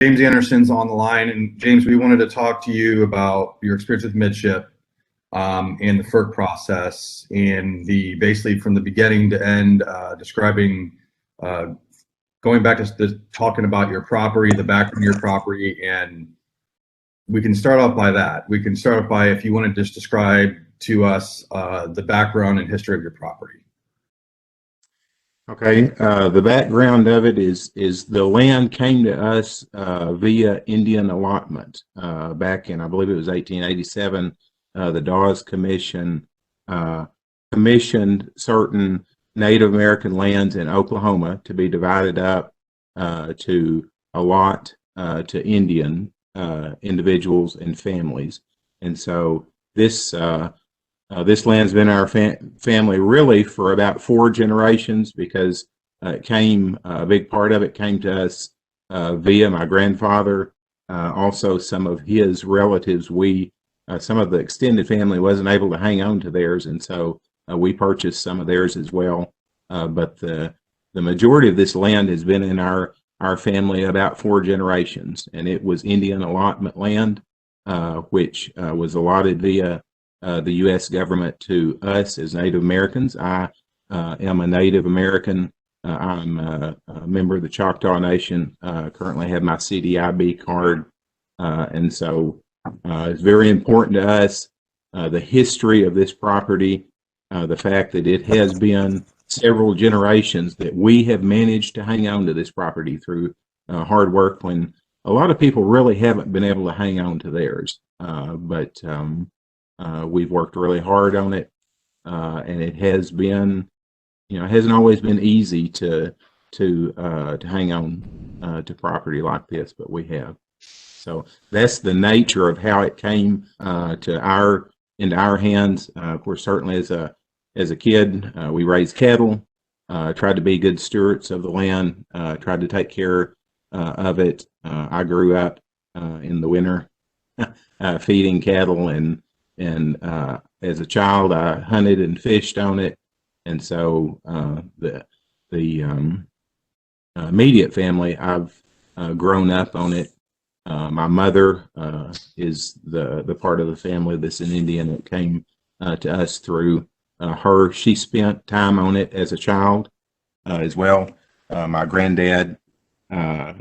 James Anderson's on the line, and James, we wanted to talk to you about your experience with Midship and the FERC process, and basically from the beginning to end, describing, going back to talking about your property, the background of your property, and we can start off by that. We can start off by, if you want to just describe to us the background and history of your property. Okay, the background of it is the land came to us via Indian allotment back in, I believe it was 1887. The Dawes Commission commissioned certain Native American lands in Oklahoma to be divided up to allot to Indian individuals and families. And so this land's been our family really for about 4 generations, because it came, a big part of it came to us via my grandfather. Also, some of his relatives, some of the extended family wasn't able to hang on to theirs, and so we purchased some of theirs as well. But the majority of this land has been in our family about 4 generations, and it was Indian allotment land, which was allotted via the U.S. government to us as Native Americans. I am a Native American. I'm a member of the Choctaw Nation. Currently have my CDIB card, and so it's very important to us, the history of this property, the fact that it has been several generations that we have managed to hang on to this property through hard work, when a lot of people really haven't been able to hang on to theirs. But we've worked really hard on it, and it has been, it hasn't always been easy to hang on to property like this, but we have. So that's the nature of how it came into our hands. Of course, certainly as a kid, we raised cattle, tried to be good stewards of the land, tried to take care of it. I grew up in the winter feeding cattle, and as a child, I hunted and fished on it, and so the immediate family, I've grown up on it. My mother is the part of the family that's an Indian that came to us through her. She spent time on it as a child as well. My granddad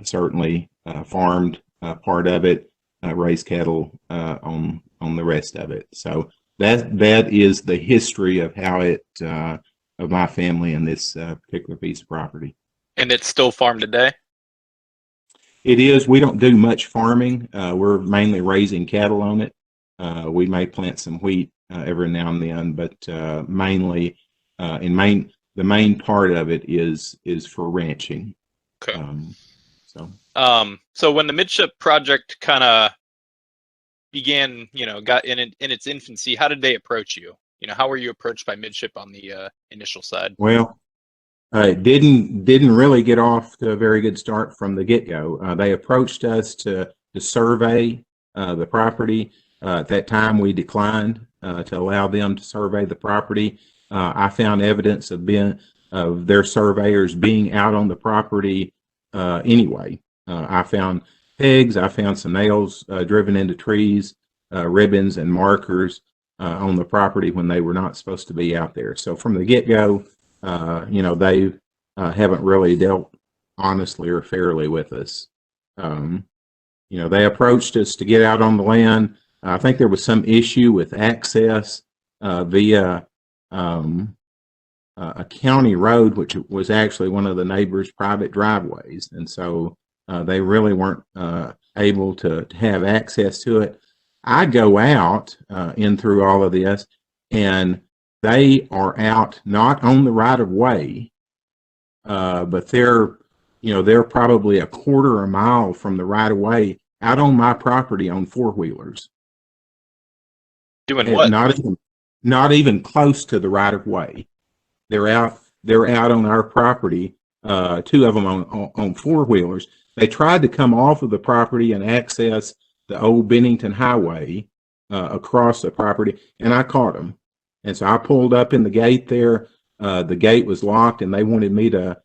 certainly farmed part of it, raised cattle on the rest of it. So that is the history of how of my family and this particular piece of property. And it's still farmed today? It is. We don't do much farming. We're mainly raising cattle on it. We may plant some wheat every now and then, but mainly, the main part of it is for ranching. Okay. So when the Midship project kind of began, got in its infancy, how did they approach you? How were you approached by Midship on the initial side? Well, it didn't really get off to a very good start from the get-go. They approached us to survey the property. At that time, we declined to allow them to survey the property. I found evidence of their surveyors being out on the property anyway. I found pegs. I found some nails driven into trees, ribbons and markers on the property when they were not supposed to be out there. So from the get-go, they haven't really dealt honestly or fairly with us. They approached us to get out on the land. I think there was some issue with access via a county road, which was actually one of the neighbors' private driveways. And so they really weren't able to have access to it. I go out in through all of this, and they are out not on the right of way, but they're probably a quarter a mile from the right of way, out on my property on 4-wheelers. Doing and what? Not even close to the right of way. They're out on our property. 2 of them on 4-wheelers. They tried to come off of the property and access the old Bennington Highway across the property, and I caught them. And so I pulled up in the gate there. The gate was locked, and they wanted me to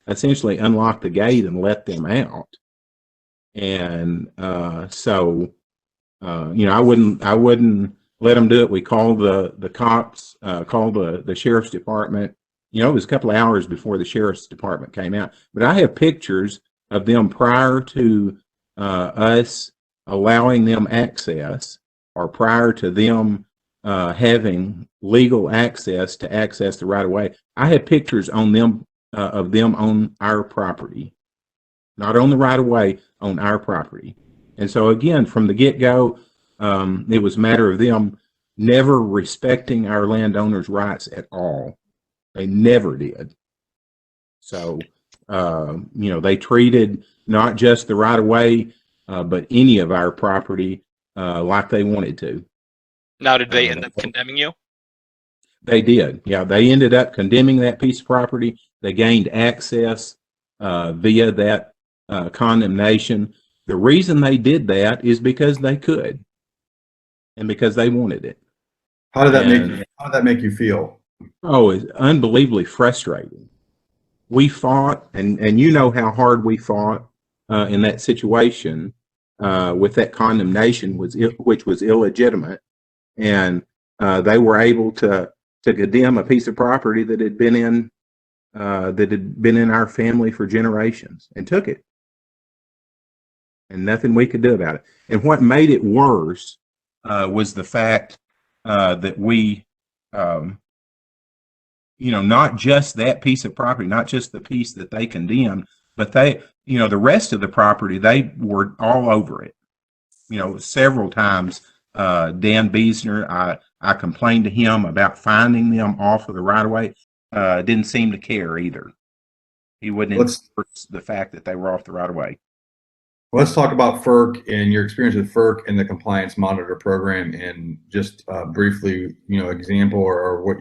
essentially unlock the gate and let them out. And I wouldn't let them do it. We called the cops, called the sheriff's department. It was a couple of hours before the sheriff's department came out. But I have pictures of them prior to us allowing them access, or prior to them having legal access to access the right of way. I have pictures on them of them on our property, not on the right of way, on our property. And so again, from the get-go, it was a matter of them never respecting our landowners' rights at all. They never did. So, they treated not just the right of way, but any of our property like they wanted to. Now, did they end up condemning you? They did. Yeah, they ended up condemning that piece of property. They gained access via that condemnation. The reason they did that is because they could, and because they wanted it. How did that make you feel? Oh, it's unbelievably frustrating. We fought, and you know how hard we fought in that situation with that condemnation, which was illegitimate, and they were able to condemn a piece of property that had been in our family for generations, and took it, and nothing we could do about it. And what made it worse was the fact that we, not just that piece of property, not just the piece that they condemned, but they, the rest of the property, they were all over it. Several times, Dan Biesner, I complained to him about finding them off of the right of way. Didn't seem to care either. He wouldn't enforce the fact that they were off the right of way. Let's talk about FERC and your experience with FERC and the compliance monitor program, and just briefly, example or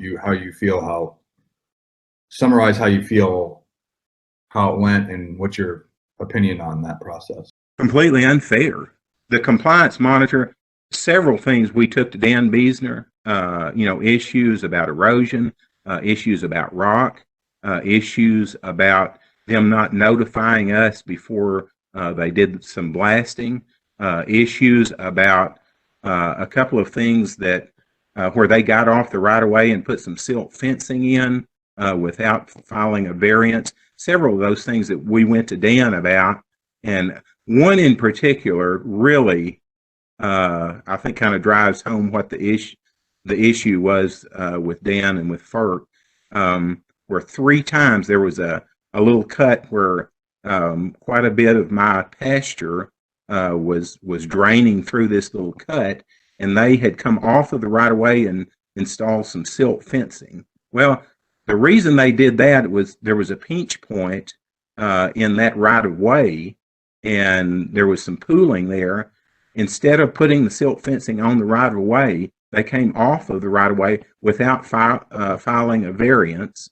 summarize how you feel, how it went, and what's your opinion on that process. Completely unfair. The compliance monitor, several things we took to Dan Biesner, issues about erosion, issues about rock, issues about them not notifying us before they did some blasting, issues about a couple of things that where they got off the right of way and put some silt fencing in without filing a variance. Several of those things that we went to Dan about, and one in particular really, I think, kind of drives home what the issue was with Dan and with FERC, where 3 times there was a little cut where quite a bit of my pasture was draining through this little cut, and they had come off of the right of way and installed some silt fencing. Well, the reason they did that was there was a pinch point in that right of way, and there was some pooling there. Instead of putting the silt fencing on the right of way, they came off of the right of way without filing a variance,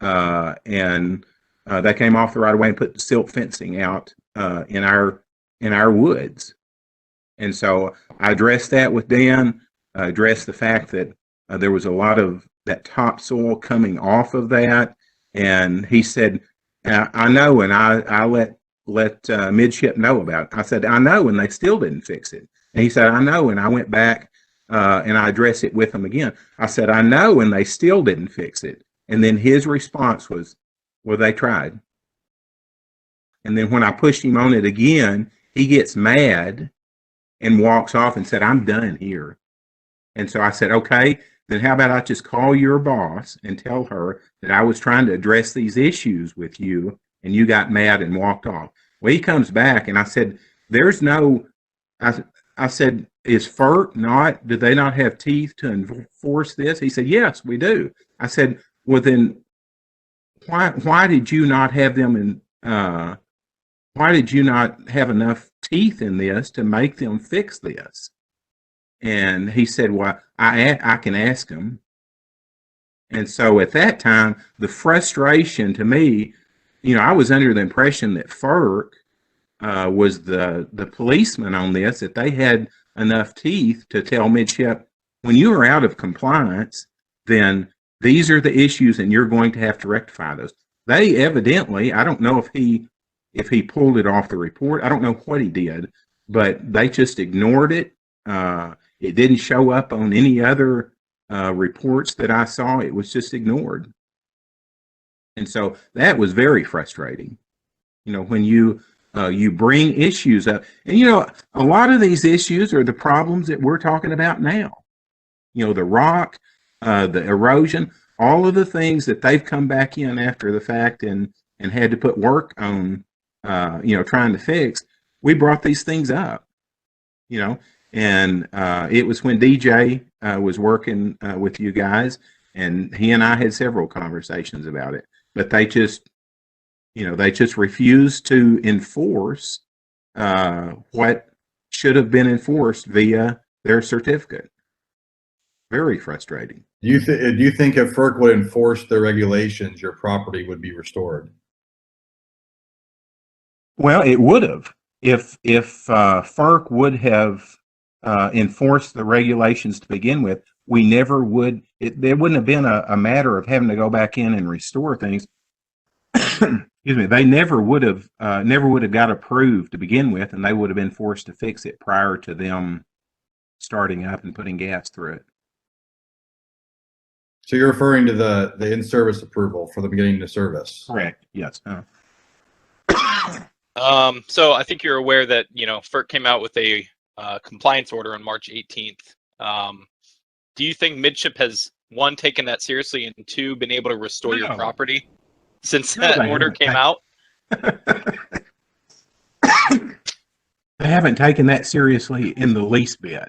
and they came off the right of way and put the silt fencing out in our woods. And so I addressed that with Dan. I addressed the fact that there was a lot of that topsoil coming off of that, and he said, "I know," and I let Midship know about it. I said, "I know," and they still didn't fix it. And he said, "I know," and I went back and I addressed it with him again. I said, "I know," and they still didn't fix it. And then his response was, "Well, they tried." And then when I pushed him on it again, he gets mad and walks off and said, "I'm done here." And so I said, "Okay, then how about I just call your boss and tell her that I was trying to address these issues with you, and you got mad and walked off." Well, he comes back, and I said, I said, "Is FERC not, do they not have teeth to enforce this?" He said, "Yes, we do." I said, "Well, then why did you not have them why did you not have enough teeth in this to make them fix this?" And he said, "Well, I can ask them." And so at that time, the frustration to me, I was under the impression that FERC was the policeman on this, that they had enough teeth to tell Midship, when you are out of compliance, then these are the issues and you're going to have to rectify those. They evidently, I don't know if he if he pulled it off the report. I don't know what he did, but they just ignored it. It didn't show up on any other reports that I saw. It was just ignored. And so that was very frustrating. When you bring issues up, and a lot of these issues are the problems that we're talking about now. The rock, the erosion, all of the things that they've come back in after the fact and had to put work on, trying to fix. We brought these things up, and it was when DJ was working with you guys, and he and I had several conversations about it, but they just refused to enforce what should have been enforced via their certificate. Very frustrating. Do you think if FERC would enforce the regulations, your property would be restored? Well, it would have if FERC would have enforced the regulations to begin with. We never would. There wouldn't have been a matter of having to go back in and restore things. Excuse me. They never would have got approved to begin with, and they would have been forced to fix it prior to them starting up and putting gas through it. So you're referring to the in-service approval for the beginning of service? Correct. Yes. So I think you're aware that FERC came out with a compliance order on March 18th. Do you think Midship has, one, taken that seriously, and two, been able to restore your property since that order came out? They haven't taken that seriously in the least bit.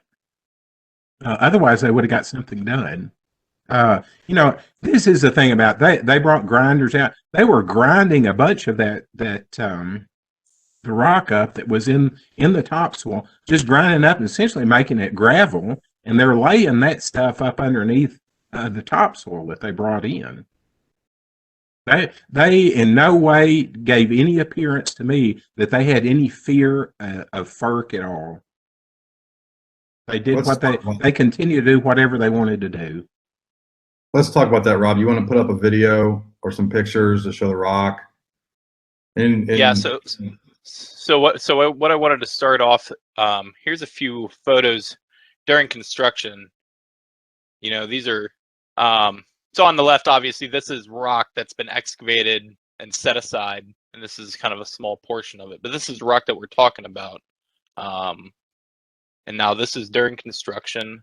Otherwise, they would have got something done. This is the thing about they brought grinders out. They were grinding a bunch of the rock up that was in the topsoil, just grinding up and essentially making it gravel, and they're laying that stuff up underneath the topsoil that they brought in. They in no way gave any appearance to me that they had any fear of FERC at all. They did they continue to do whatever they wanted to do. Let's talk about that, Rob. You want to put up a video or some pictures to show the rock? Yeah. So what I wanted to start off. Here's a few photos during construction. These are. So on the left, obviously, this is rock that's been excavated and set aside, and this is kind of a small portion of it. But this is rock that we're talking about. And now this is during construction,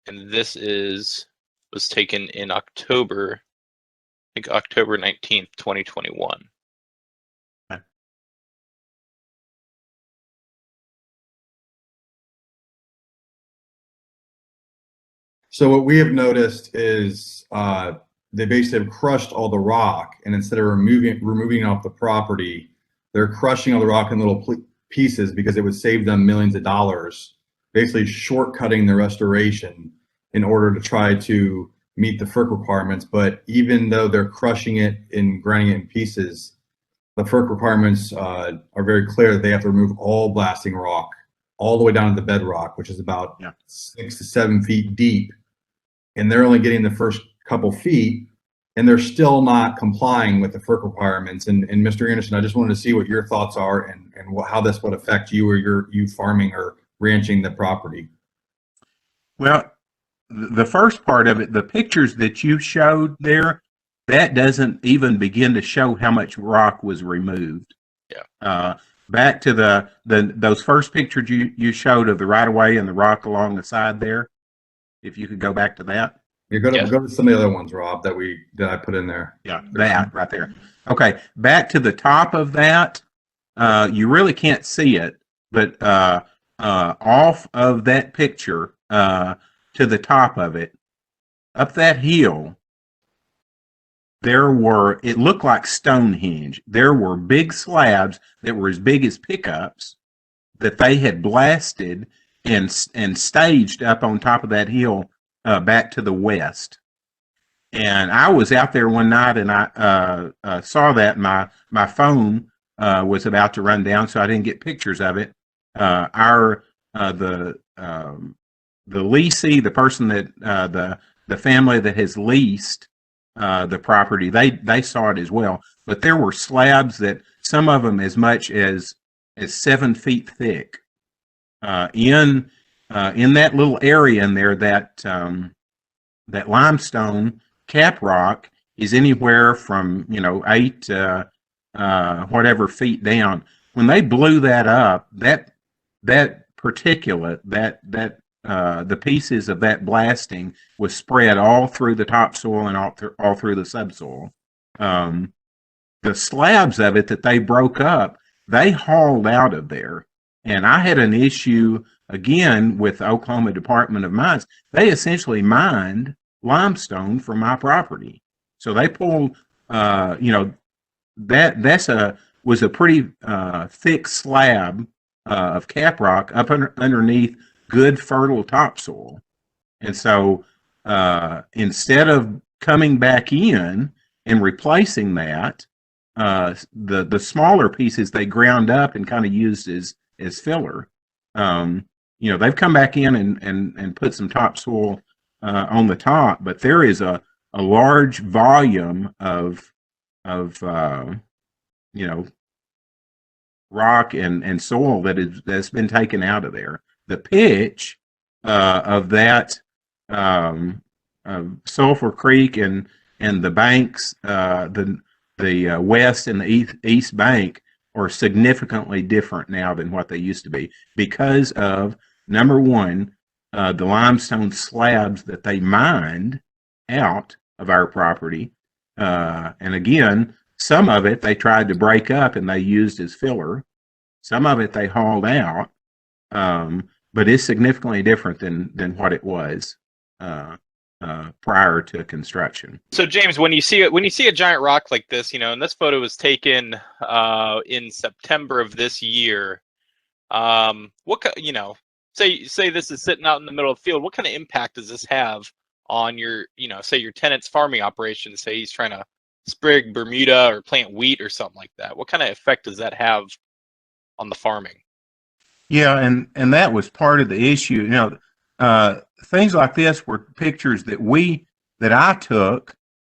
and this was taken in October, I think October 19th, 2021. Okay. So what we have noticed is they basically have crushed all the rock, and instead of removing it off the property, they're crushing all the rock in little pieces because it would save them millions of dollars, basically shortcutting the restoration in order to try to meet the FERC requirements. But even though they're crushing it and grinding it in pieces, the FERC requirements are very clear that they have to remove all blasting rock all the way down to the bedrock, which is about 6 to 7 feet deep. And they're only getting the first couple feet, and they're still not complying with the FERC requirements. And Mr. Anderson, I just wanted to see what your thoughts are and how this would affect you or you farming or ranching the property. Well, the first part of it, the pictures that you showed there, that doesn't even begin to show how much rock was removed. Yeah. Back to those first pictures you showed of the right of way and the rock along the side there. If you could go back to that. You're going to go to some of the other ones, Rob, that I put in there. Yeah, that right there. Okay, back to the top of that. You really can't see it, but off of that picture to the top of it, up that hill, it looked like Stonehenge. There were big slabs that were as big as pickups that they had blasted and staged up on top of that hill back to the west. And I was out there one night and I saw that. My phone was about to run down, so I didn't get pictures of it. The leasee, the person that the family that has leased the property, they saw it as well. But there were slabs that some of them as much as 7 feet thick in that little area in there. That limestone cap rock is anywhere from 8 whatever feet down. When they blew that up, that particulate, the pieces of that blasting was spread all through the topsoil and all through the subsoil. The slabs of it that they broke up, they hauled out of there. And I had an issue again with the Oklahoma Department of Mines. They essentially mined limestone from my property. So they pulled, was a pretty thick slab of caprock up underneath good fertile topsoil. And so instead of coming back in and replacing that, the smaller pieces they ground up and kind of used as filler. They've come back in and put some topsoil on the top, but there is a large volume of rock and soil that's been taken out of there. The pitch of that Sulphur Creek and the banks, the west and the east bank, are significantly different now than what they used to be because of, number one, the limestone slabs that they mined out of our property. And again, some of it they tried to break up and they used as filler. Some of it they hauled out, but it's significantly different than what it was prior to construction. So James, when you see a giant rock like this, and this photo was taken in September of this year, say this is sitting out in the middle of the field, what kind of impact does this have on your, say your tenant's farming operation? Say he's trying to sprig Bermuda or plant wheat or something like that. What kind of effect does that have on the farming? Yeah, and that was part of the issue. Things like this were pictures that I took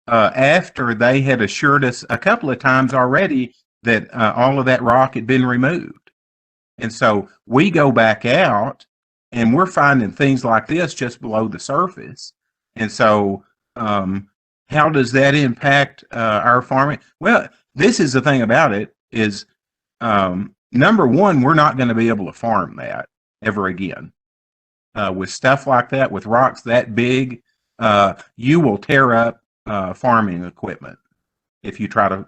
after they had assured us a couple of times already that all of that rock had been removed. And so we go back out and we're finding things like this just below the surface. And so how does that impact our farming? Well, this is the thing about it is, number one, we're not going to be able to farm that ever again. With stuff like that, with rocks that big, you will tear up farming equipment if you try to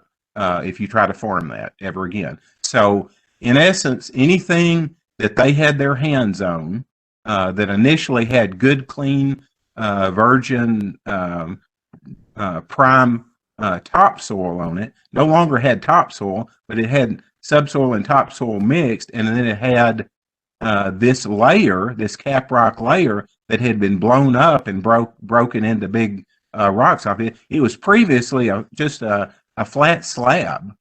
farm that ever again. So, in essence, anything that they had their hands on that initially had good, clean, virgin, prime topsoil on it no longer had topsoil, but it had subsoil and topsoil mixed, and then it had this layer, this caprock layer that had been blown up and broken into big rocks off it. It was previously just a flat slab,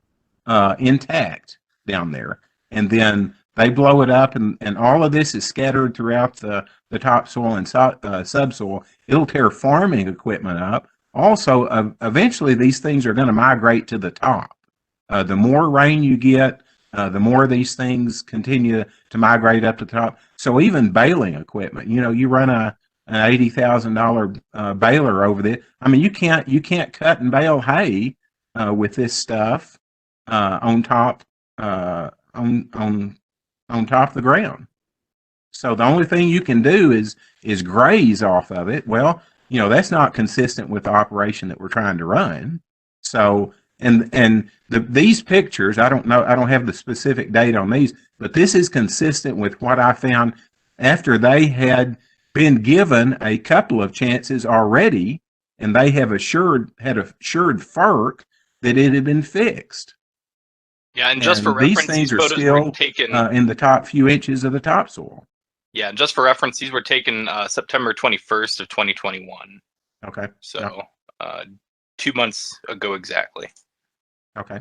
intact down there, and then they blow it up, and all of this is scattered throughout the topsoil and subsoil. It'll tear farming equipment up. Also, eventually these things are going to migrate to the top. The more rain you get, the more these things continue to migrate up to the top. So even baling equipment, you run an $80,000 baler over there. I mean, you can't cut and bale hay with this stuff on top of the ground. So the only thing you can do is graze off of it. Well, that's not consistent with the operation that we're trying to run. So these pictures, I don't know, I don't have the specific date on these, but this is consistent with what I found after they had been given a couple of chances already, and they have assured FERC that it had been fixed. Yeah, and just for reference, these things are still were taken in the top few inches of the topsoil. Yeah, and just for reference, these were taken September 21st of 2021. Okay. So 2 months ago exactly. Okay.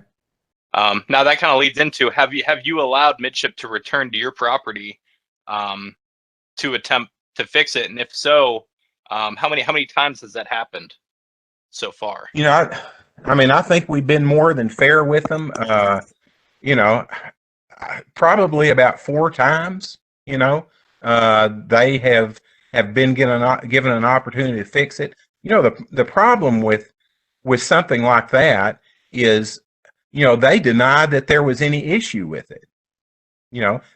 Now that kind of leads into, have you allowed Midship to return to your property to attempt to fix it, and if so, how many times has that happened? so far? I mean, I think we've been more than fair with them. You know, probably about 4 times. They have been given an opportunity to fix it. The problem with something like that is, they denied that there was any issue with it.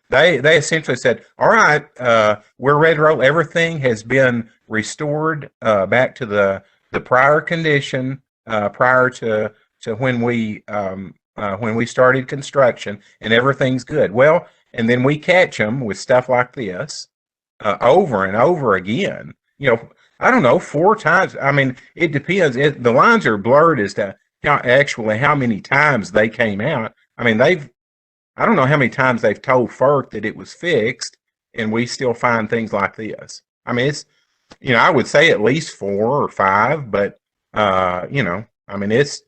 They essentially said, all right, we're ready to roll. Everything has been restored back to the prior condition prior to when we started construction, and everything's good. Well, and then we catch them with stuff like this over and over again. I don't know, 4 times. I mean, it depends. The lines are blurred as to how many times they came out. I mean, I don't know how many times they've told FERC that it was fixed, and we still find things like this. I mean, it's, I would say at least 4 or 5, but, I mean, it's,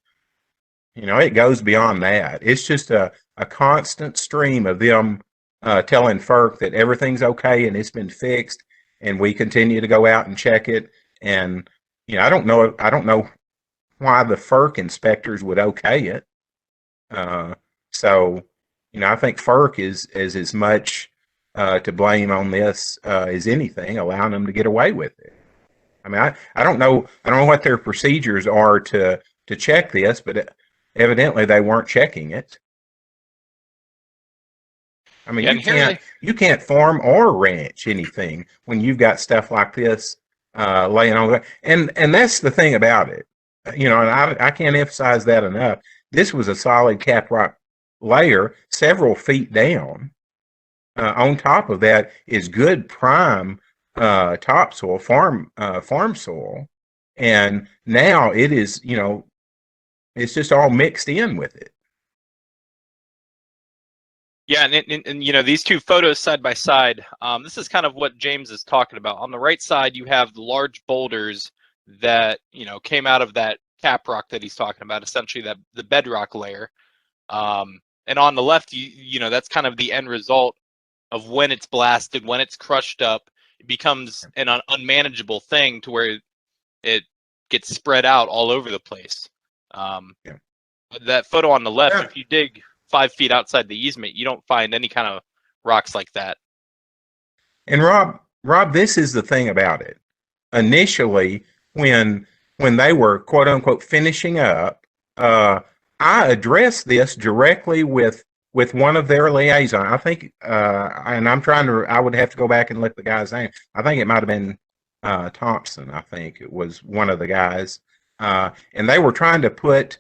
it goes beyond that. It's just a constant stream of them telling FERC that everything's okay and it's been fixed, and we continue to go out and check it. And, I don't know why the FERC inspectors would okay it. So, I think FERC is as much to blame on this as anything, allowing them to get away with it. I mean, I don't know what their procedures are to check this, but evidently they weren't checking it. I mean, you can't farm or ranch anything when you've got stuff like this laying on. And that's the thing about it. And I can't emphasize that enough. This was a solid caprock layer several feet down. On top of that is good prime topsoil, farm soil, and now it is, it's just all mixed in with it. Yeah, and these two photos side by side, this is kind of what James is talking about. On the right side, you have the large boulders that came out of that caprock that he's talking about, essentially the bedrock layer. And on the left, that's kind of the end result of when it's blasted, when it's crushed up, it becomes an unmanageable thing to where it gets spread out all over the place. That photo on the left, if you dig 5 feet outside the easement, you don't find any kind of rocks like that. And Rob, this is the thing about it. Initially, when they were quote unquote finishing up, I addressed this directly with one of their liaison. I think, and I would have to go back and look the guy's name. I think it might have been Thompson. I think it was one of the guys, and they were trying to put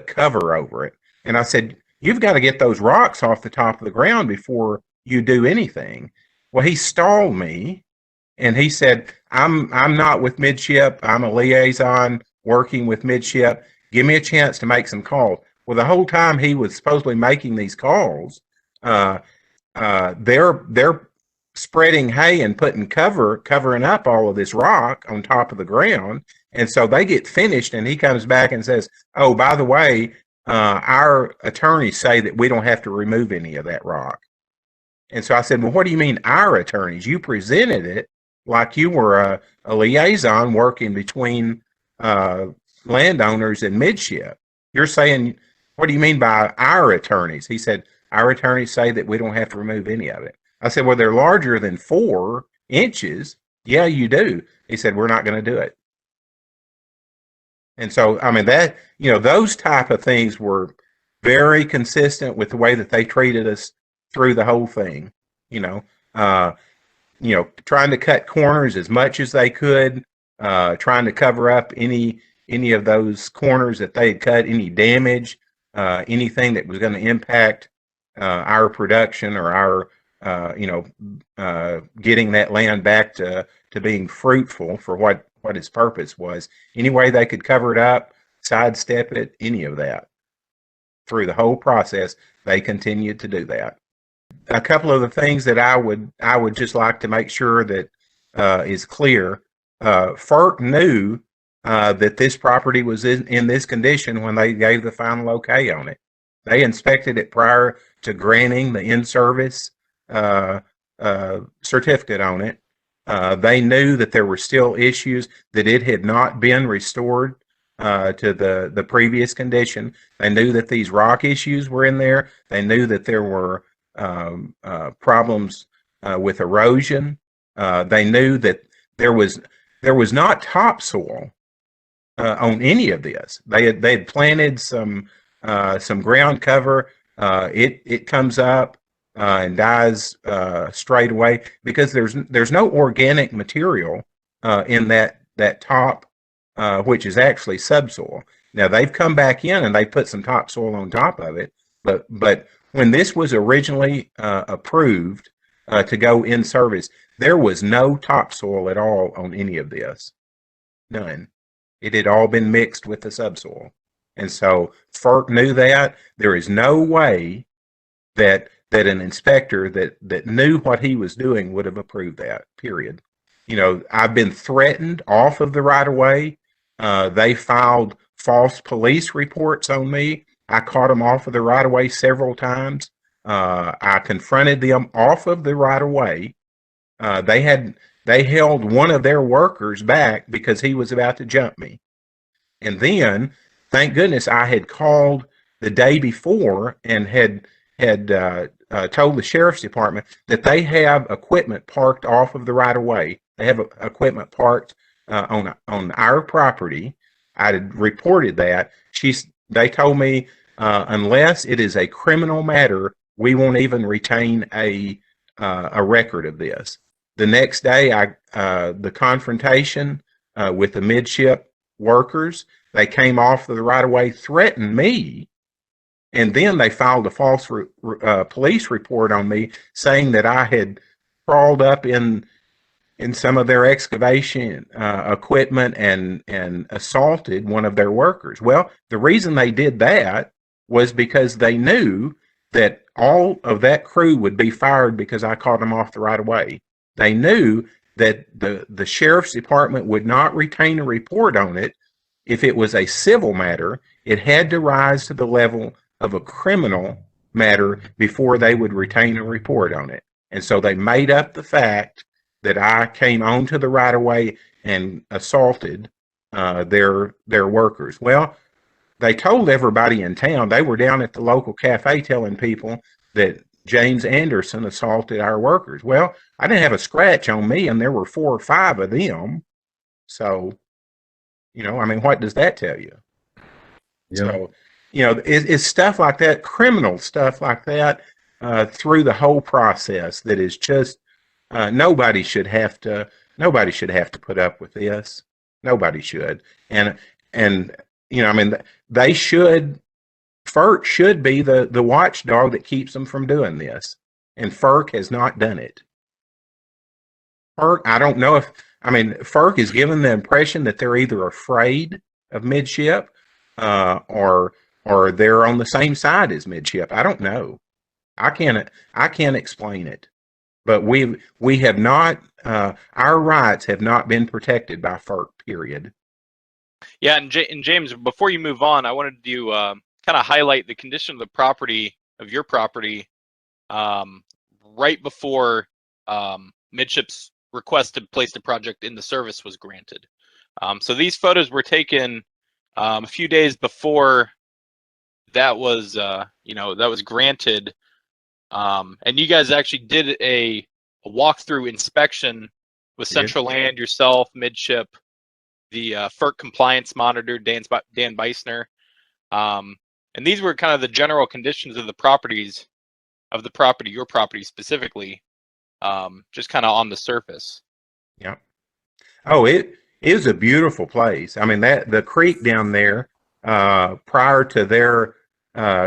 cover over it. And I said, you've got to get those rocks off the top of the ground before you do anything. Well, he stalled me, and he said, I'm not with Midship. I'm a liaison working with Midship. Give me a chance to make some calls. Well, the whole time he was supposedly making these calls, they're spreading hay and putting covering up all of this rock on top of the ground. And so they get finished, and he comes back and says, oh, by the way, our attorneys say that we don't have to remove any of that rock. And so I said, well, what do you mean our attorneys? You presented it like you were a liaison working between landowners and Midship. You're saying, what do you mean by our attorneys? He said, our attorneys say that we don't have to remove any of it. I said, well, they're larger than 4 inches. Yeah, you do. He said, we're not going to do it. And so, I mean, that, those type of things were very consistent with the way that they treated us through the whole thing. Trying to cut corners as much as they could, trying to cover up any of those corners that they had cut, any damage, anything that was going to impact our production or our getting that land back to being fruitful for what its purpose was. Any way they could cover it up, sidestep it, any of that. Through the whole process, they continued to do that. A couple of the things that I would just like to make sure that is clear. FERC knew that this property was in this condition when they gave the final okay on it. They inspected it prior to granting the in-service certificate on it. They knew that there were still issues, that it had not been restored to the previous condition. They knew that these rock issues were in there. They knew that there were problems with erosion. They knew that there was not topsoil on any of this. They had planted some ground cover. It comes up and dies straight away because there's no organic material in that top, which is actually subsoil. Now they've come back in and they put some topsoil on top of it, but when this was originally approved to go in service, there was no topsoil at all on any of this, none. It had all been mixed with the subsoil, and so FERC knew that. There is no way that an inspector that knew what he was doing would have approved that. Period. You know, I've been threatened off of the right of way. They filed false police reports on me. I caught them off of the right of way several times. I confronted them off of the right of way. They held one of their workers back because he was about to jump me. And then, thank goodness, I had called the day before and had told the sheriff's department that they have equipment parked off of the right of way. They have equipment parked on our property. I had reported that. They told me unless it is a criminal matter, we won't even retain a record of this. The next day, the confrontation with the Midship workers, they came off the right of way, threatened me, and then they filed a false police report on me, saying that I had crawled up in some of their excavation equipment and assaulted one of their workers. Well, the reason they did that was because they knew that all of that crew would be fired because I caught them off the right of way. They knew that the sheriff's department would not retain a report on it. If it was a civil matter, it had to rise to the level of a criminal matter before they would retain a report on it. And so they made up the fact that I came onto the right of way and assaulted their workers. Well, they told everybody in town. They were down at the local cafe telling people that James Anderson assaulted our workers. Well, I didn't have a scratch on me, and there were 4 or 5 of them. So, you know, I mean, what does that tell you? Yeah. So, you know, it's stuff like that, criminal stuff like that, through the whole process that is just nobody should have to put up with this. Nobody should, and you know, I mean, FERC should be the watchdog that keeps them from doing this, and FERC has not done it. FERC, I don't know FERC is giving the impression that they're either afraid of Midship or they're on the same side as Midship. I don't know. I can't explain it. But we have not, our rights have not been protected by FERC, period. Yeah, and James, before you move on, I wanted to kind of highlight the condition of the property, of your property, right before Midship's request to place the project into service was granted. So these photos were taken a few days before that was, that was granted. And you guys actually did a walkthrough inspection with Central Land, yourself, Midship, the FERC compliance monitor, Dan Beisner. And these were kind of the general conditions of the properties, your property specifically, just kind of on the surface. Yeah. Oh, it is a beautiful place. I mean, the creek down there, prior to their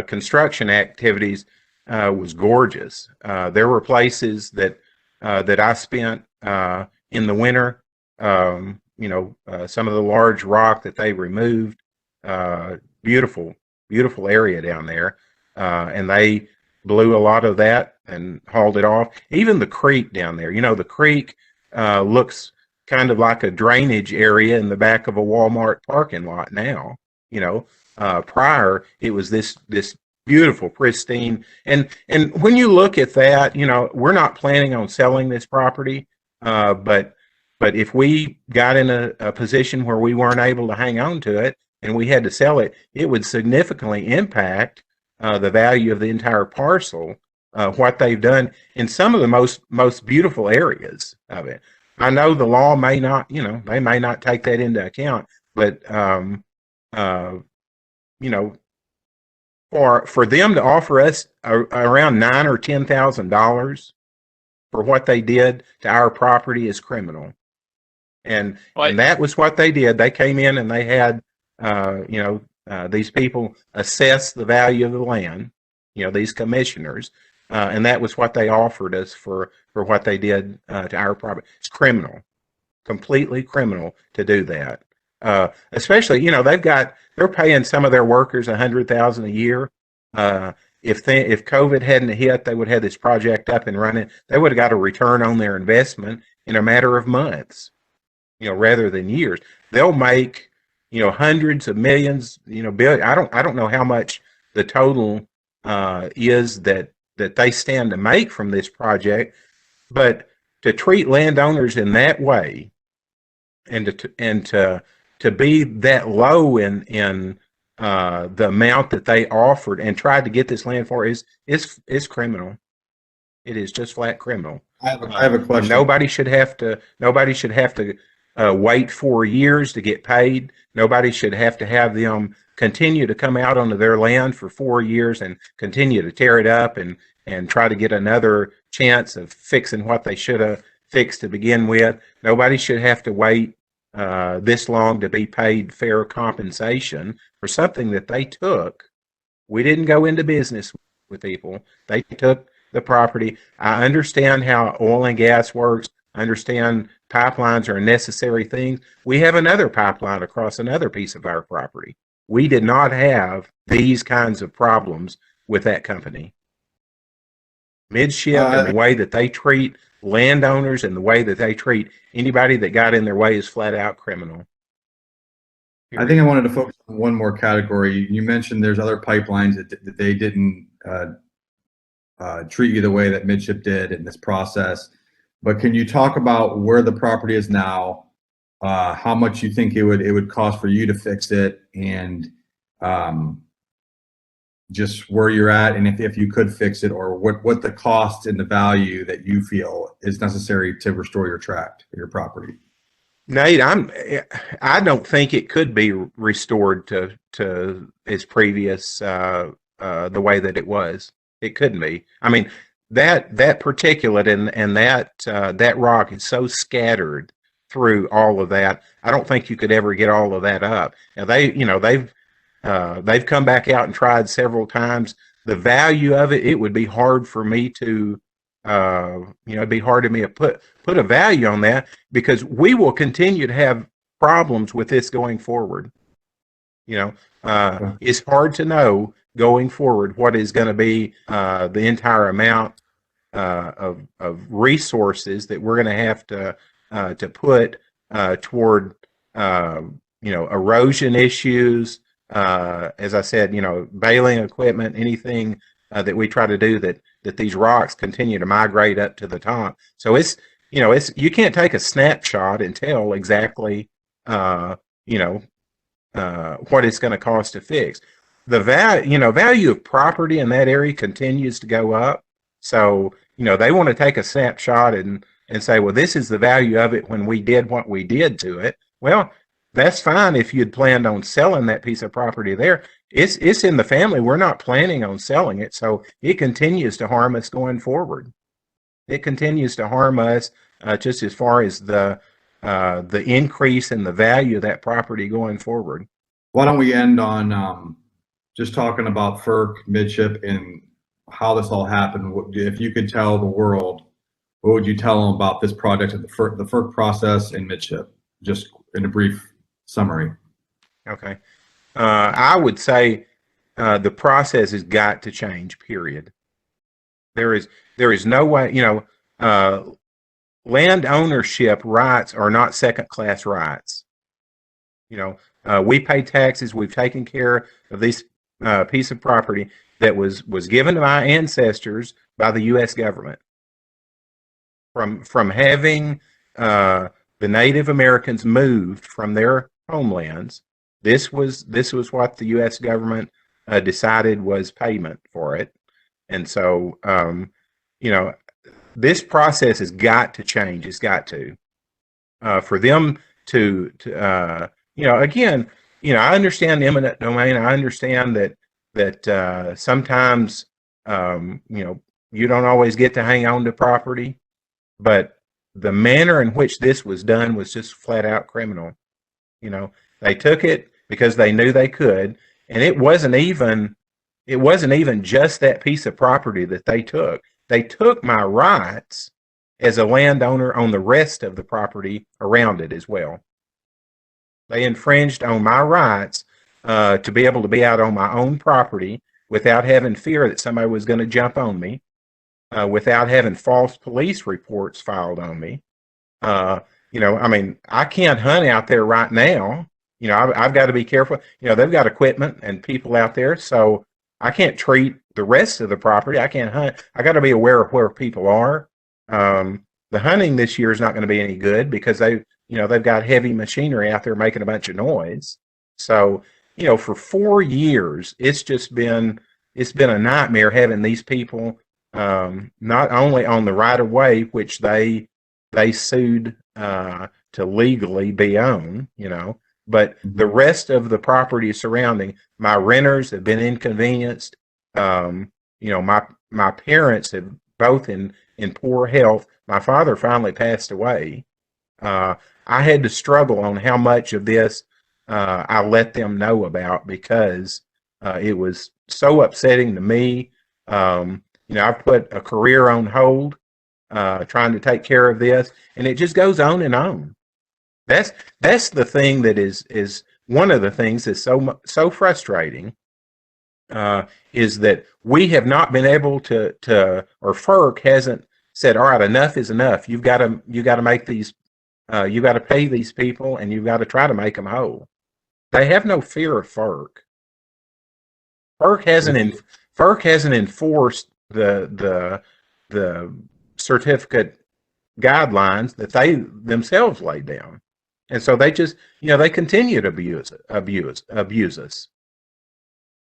construction activities, was gorgeous. There were places that I spent in the winter. Some of the large rock that they removed. Beautiful area down there, and they blew a lot of that and hauled it off. Even the creek down there. You know, the creek looks kind of like a drainage area in the back of a Walmart parking lot now. You know, prior it was this beautiful, pristine. And when you look at that, you know, we're not planning on selling this property, but if we got in a position where we weren't able to hang on to it and we had to sell it, it would significantly impact the value of the entire parcel. What they've done in some of the most beautiful areas of it. I know the law may not, they may not take that into account, but you know, for them to offer us around $9,000 or $10,000 for what they did to our property is criminal. And that was what they did. They came in and they had, these people assess the value of the land, these commissioners, and that was what they offered us for what they did to our property. It's criminal, completely criminal to do that. Especially, they're paying some of their workers $100,000 a year. If COVID hadn't hit, they would have this project up and running. They would have got a return on their investment in a matter of months, rather than years. They'll make, hundreds of millions, billion. I don't know how much the total is that they stand to make from this project, but to treat landowners in that way, and to be that low in the amount that they offered and tried to get this land for is criminal. It is just flat criminal. I have a question. Nobody should have to wait 4 years to get paid. Nobody should have to have them continue to come out onto their land for 4 years and continue to tear it up and try to get another chance of fixing what they should have fixed to begin with. Nobody should have to wait this long to be paid fair compensation for something that they took. We didn't go into business with people. They took the property. I understand how oil and gas works. I understand pipelines are a necessary thing. We have another pipeline across another piece of our property. We did not have these kinds of problems with that company. Midship and the way that they treat landowners and the way that they treat anybody that got in their way is flat out criminal. I think I wanted to focus on one more category. You mentioned there's other pipelines that they didn't treat you the way that Midship did in this process. But can you talk about where the property is now, how much you think it would cost for you to fix it, and just where you're at, and if you could fix it, or what the cost and the value that you feel is necessary to restore your tract or your property? Nate, I don't think it could be restored to its previous the way that it was. It couldn't be. I mean, that particulate and that rock is so scattered through all of that. I don't think you could ever get all of that up. Now they've come back out and tried several times. The value of it would be hard for me to, it'd be hard to me to put a value on that, because we will continue to have problems with this going forward. It's hard to know going forward what is going to be the entire amount of resources that we're going to have to put toward erosion issues. As I said, bailing equipment, anything that we try to do that these rocks continue to migrate up to the top. So it's you can't take a snapshot and tell exactly what it's going to cost to fix. The value of property in that area continues to go up. So they want to take a snapshot and say, well, this is the value of it when we did what we did to it. Well, that's fine if you'd planned on selling that piece of property there. It's in the family. We're not planning on selling it, so it continues to harm us going forward. It continues to harm us just as far as the increase in the value of that property going forward. Why don't we end on just talking about FERC, Midship, and how this all happened? If you could tell the world, what would you tell them about this project and the FERC process and Midship, just in a brief summary? Okay. I would say the process has got to change, period. There is no way, land ownership rights are not second-class rights. We pay taxes. We've taken care of this piece of property that was given to my ancestors by the U.S. government. From having the Native Americans moved from their homelands, This was what the U.S. government decided was payment for it, and so you know, this process has got to change. It's got to for them to again, I understand the eminent domain. I understand that sometimes you don't always get to hang on to property, but the manner in which this was done was just flat out criminal. They took it because they knew they could, and it wasn't even just that piece of property that they took. They took my rights as a landowner on the rest of the property around it as well. They infringed on my rights to be able to be out on my own property without having fear that somebody was going to jump on me, without having false police reports filed on me. I can't hunt out there right now. I've got to be careful. They've got equipment and people out there, so I can't treat the rest of the property. I can't hunt. I got to be aware of where people are. The hunting this year is not going to be any good because they've got heavy machinery out there making a bunch of noise. So, for 4 years, it's been a nightmare having these people not only on the right of way, which they sued to legally be on, but the rest of the property surrounding. My renters have been inconvenienced. My parents have both in poor health. My father finally passed away. I had to struggle on how much of this I let them know about because it was so upsetting to me. I put a career on hold trying to take care of this, and it just goes on and on. That's the thing that is one of the things that's so frustrating. Is that we have not been able to or FERC hasn't said, all right, enough is enough. You've got to make these, you got to pay these people, and you've got to try to make them whole. They have no fear of FERC. FERC hasn't enforced the certificate guidelines that they themselves laid down, and so they just they continue to abuse us.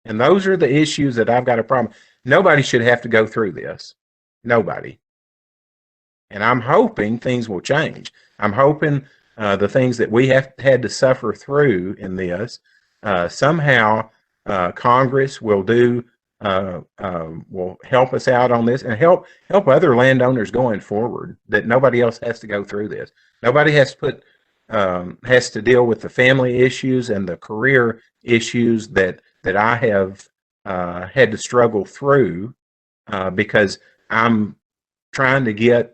And those are the issues that I've got a problem. Nobody should have to go through this. Nobody. And I'm hoping things will change. I'm hoping the things that we had to suffer through in this, somehow Congress will will help us out on this and help other landowners going forward, that nobody else has to go through this. Nobody has to deal with the family issues and the career issues that I have had to struggle through because I'm trying to get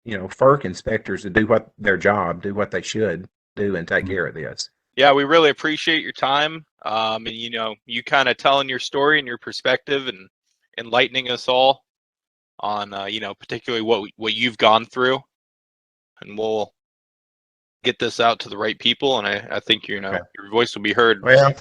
FERC inspectors to do their job, do what they should do, and take care of this. Yeah, we really appreciate your time, and you kind of telling your story and your perspective and enlightening us all on particularly what you've gone through, and we'll get this out to the right people, and I think your voice will be heard. Well,